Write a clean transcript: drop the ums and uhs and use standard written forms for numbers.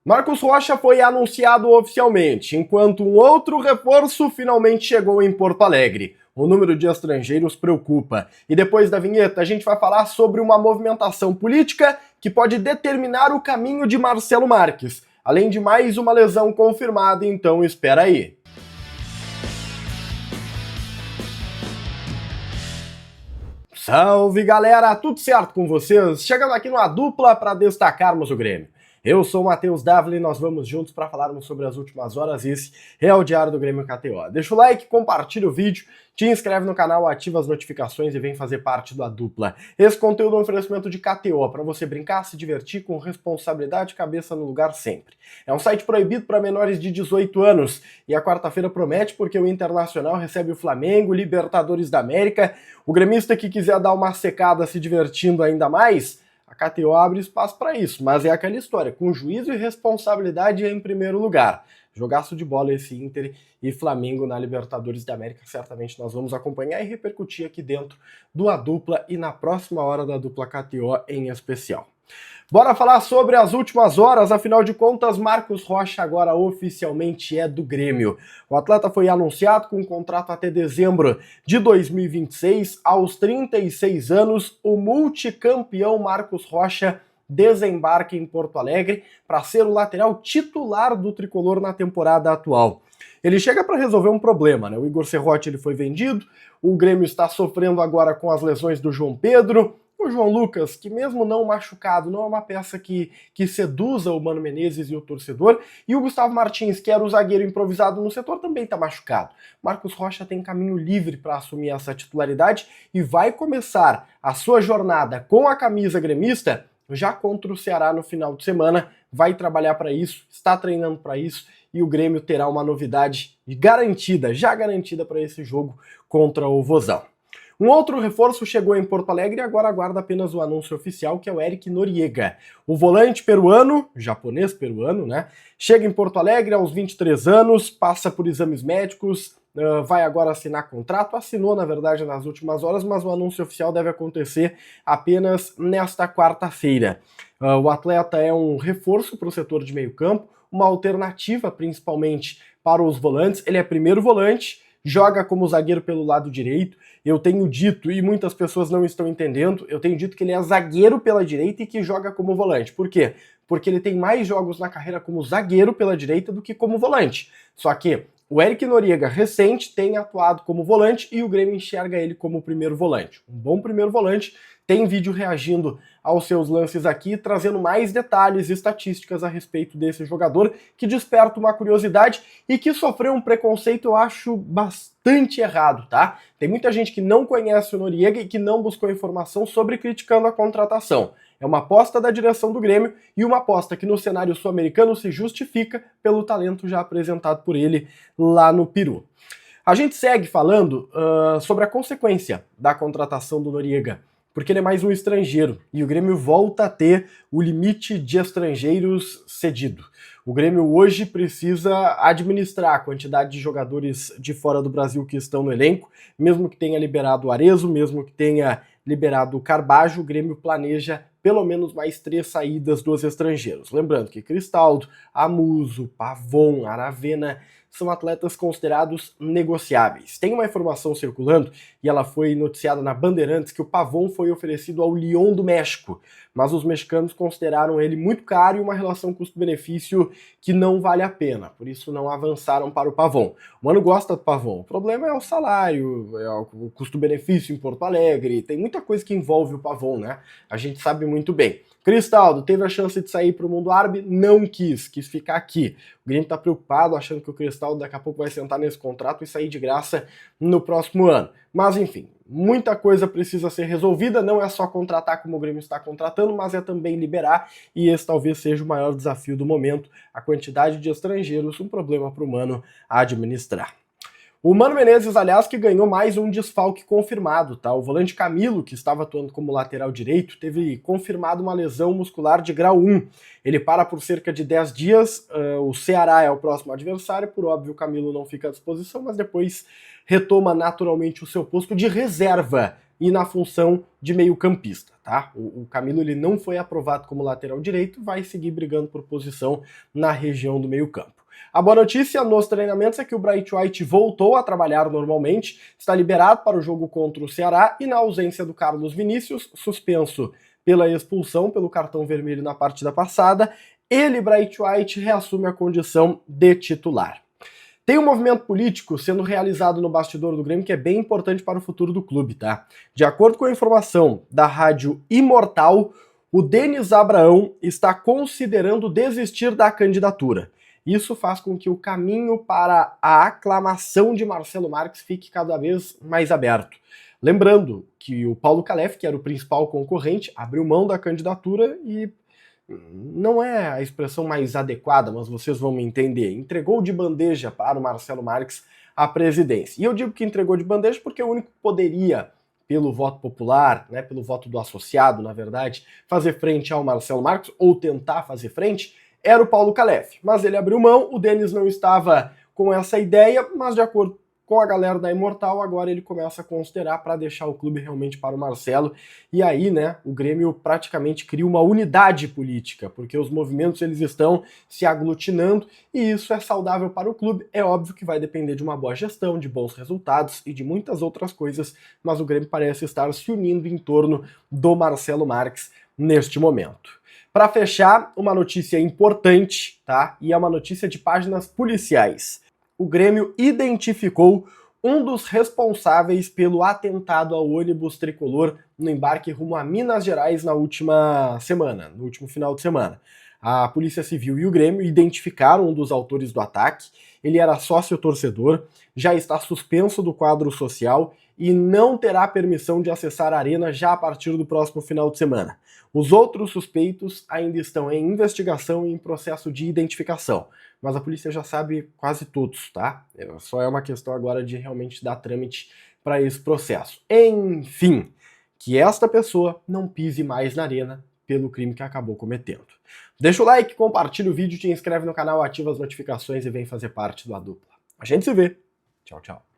Marcos Rocha foi anunciado oficialmente, enquanto um outro reforço finalmente chegou em Porto Alegre. O número de estrangeiros preocupa. E depois da vinheta, a gente vai falar sobre uma movimentação política que pode determinar o caminho de Marcelo Marques. Além de mais uma lesão confirmada, então espera aí. Salve galera, tudo certo com vocês? Chegando aqui numa dupla para destacarmos o Grêmio. Eu sou o Matheus Dávila e nós vamos juntos para falarmos sobre as últimas horas e esse é o Diário do Grêmio KTO. Deixa o like, compartilha o vídeo, te inscreve no canal, ativa as notificações e vem fazer parte da dupla. Esse conteúdo é um oferecimento de KTO para você brincar, se divertir com responsabilidade e cabeça no lugar sempre. É um site proibido para menores de 18 anos e a quarta-feira promete porque o Internacional recebe o Flamengo, Libertadores da América. O gremista que quiser dar uma secada se divertindo ainda mais, a KTO abre espaço para isso, mas é aquela história, com juízo e responsabilidade em primeiro lugar. Jogaço de bola esse Inter e Flamengo na Libertadores da América, certamente nós vamos acompanhar e repercutir aqui dentro do A Dupla e na próxima hora da Dupla KTO em especial. Bora falar sobre as últimas horas, afinal de contas, Marcos Rocha agora oficialmente é do Grêmio. O atleta foi anunciado com um contrato até dezembro de 2026. Aos 36 anos, o multicampeão Marcos Rocha desembarca em Porto Alegre para ser o lateral titular do tricolor na temporada atual. Ele chega para resolver um problema, né? O Igor Serrote ele foi vendido, o Grêmio está sofrendo agora com as lesões do João Pedro. O João Lucas, que mesmo não machucado, não é uma peça que seduza o Mano Menezes e o torcedor. E o Gustavo Martins, que era o zagueiro improvisado no setor, também está machucado. Marcos Rocha tem caminho livre para assumir essa titularidade e vai começar a sua jornada com a camisa gremista já contra o Ceará no final de semana. Vai trabalhar para isso, está treinando para isso e o Grêmio terá uma novidade garantida, já garantida para esse jogo contra o Vozão. Um outro reforço chegou em Porto Alegre e agora aguarda apenas o anúncio oficial, que é o Eric Noriega. O volante peruano, japonês peruano, né? Chega em Porto Alegre aos 23 anos, passa por exames médicos, vai agora assinar contrato. Assinou, na verdade, nas últimas horas, mas o anúncio oficial deve acontecer apenas nesta quarta-feira. O atleta é um reforço para o setor de meio campo, uma alternativa principalmente para os volantes. Ele é primeiro volante, joga como zagueiro pelo lado direito. Eu tenho dito, e muitas pessoas não estão entendendo, eu tenho dito que ele é zagueiro pela direita e que joga como volante. Por quê? Porque ele tem mais jogos na carreira como zagueiro pela direita do que como volante. Só que o Eric Noriega, recente, tem atuado como volante e o Grêmio enxerga ele como primeiro volante. Um bom primeiro volante. Tem vídeo reagindo aos seus lances aqui, trazendo mais detalhes e estatísticas a respeito desse jogador, que desperta uma curiosidade e que sofreu um preconceito, eu acho, bastante errado, tá? Tem muita gente que não conhece o Noriega e que não buscou informação sobre criticando a contratação. É uma aposta da direção do Grêmio e uma aposta que no cenário sul-americano se justifica pelo talento já apresentado por ele lá no Peru. A gente segue falando sobre a consequência da contratação do Noriega, porque ele é mais um estrangeiro, e o Grêmio volta a ter o limite de estrangeiros cedido. O Grêmio hoje precisa administrar a quantidade de jogadores de fora do Brasil que estão no elenco, mesmo que tenha liberado o Arezzo, mesmo que tenha liberado o Carbajo, o Grêmio planeja pelo menos mais 3 saídas dos estrangeiros. Lembrando que Cristaldo, Amuso, Pavon, Aravena são atletas considerados negociáveis. Tem uma informação circulando, e ela foi noticiada na Bandeirantes, que o Pavon foi oferecido ao Lyon do México, mas os mexicanos consideraram ele muito caro e uma relação custo-benefício que não vale a pena, por isso não avançaram para o Pavon. O Mano gosta do Pavon, o problema é o salário, é o custo-benefício em Porto Alegre, tem muita coisa que envolve o Pavon, né? A gente sabe muito bem. Cristaldo teve a chance de sair para o mundo árabe, não quis ficar aqui. O Grêmio está preocupado, achando que o Cristaldo daqui a pouco vai sentar nesse contrato e sair de graça no próximo ano. Mas enfim, muita coisa precisa ser resolvida, não é só contratar como o Grêmio está contratando, mas é também liberar, e esse talvez seja o maior desafio do momento, a quantidade de estrangeiros, um problema para o Mano administrar. O Mano Menezes, aliás, que ganhou mais um desfalque confirmado, tá? O volante Camilo, que estava atuando como lateral direito, teve confirmado uma lesão muscular de grau 1. Ele para por cerca de 10 dias, o Ceará é o próximo adversário, por óbvio o Camilo não fica à disposição, mas depois retoma naturalmente o seu posto de reserva e na função de meio-campista, tá? O Camilo ele não foi aprovado como lateral direito, vai seguir brigando por posição na região do meio-campo. A boa notícia nos treinamentos é que o Bright White voltou a trabalhar normalmente, está liberado para o jogo contra o Ceará e na ausência do Carlos Vinícius, suspenso pela expulsão, pelo cartão vermelho na partida passada, ele, Bright White, reassume a condição de titular. Tem um movimento político sendo realizado no bastidor do Grêmio que é bem importante para o futuro do clube, tá? De acordo com a informação da rádio Imortal, o Denis Abraão está considerando desistir da candidatura. Isso faz com que o caminho para a aclamação de Marcelo Marques fique cada vez mais aberto. Lembrando que o Paulo Calef, que era o principal concorrente, abriu mão da candidatura e não é a expressão mais adequada, mas vocês vão me entender, entregou de bandeja para o Marcelo Marques a presidência. E eu digo que entregou de bandeja porque o único que poderia, pelo voto popular, né, pelo voto do associado, na verdade, fazer frente ao Marcelo Marques, ou tentar fazer frente, era o Paulo Calef. Mas ele abriu mão, o Denis não estava com essa ideia, mas de acordo com a galera da Imortal, agora ele começa a considerar para deixar o clube realmente para o Marcelo. E aí, né, o Grêmio praticamente cria uma unidade política, porque os movimentos eles estão se aglutinando e isso é saudável para o clube. É óbvio que vai depender de uma boa gestão, de bons resultados e de muitas outras coisas, mas o Grêmio parece estar se unindo em torno do Marcelo Marques neste momento. Para fechar, uma notícia importante, tá? E é uma notícia de páginas policiais. O Grêmio identificou um dos responsáveis pelo atentado ao ônibus tricolor no embarque rumo a Minas Gerais na última semana, no último final de semana. A Polícia Civil e o Grêmio identificaram um dos autores do ataque. Ele era sócio-torcedor, já está suspenso do quadro social e não terá permissão de acessar a arena já a partir do próximo final de semana. Os outros suspeitos ainda estão em investigação e em processo de identificação, mas a polícia já sabe quase todos, tá? Só é uma questão agora de realmente dar trâmite para esse processo. Enfim, que esta pessoa não pise mais na arena pelo crime que acabou cometendo. Deixa o like, compartilha o vídeo, te inscreve no canal, ativa as notificações e vem fazer parte do A Dupla. A gente se vê. Tchau, tchau.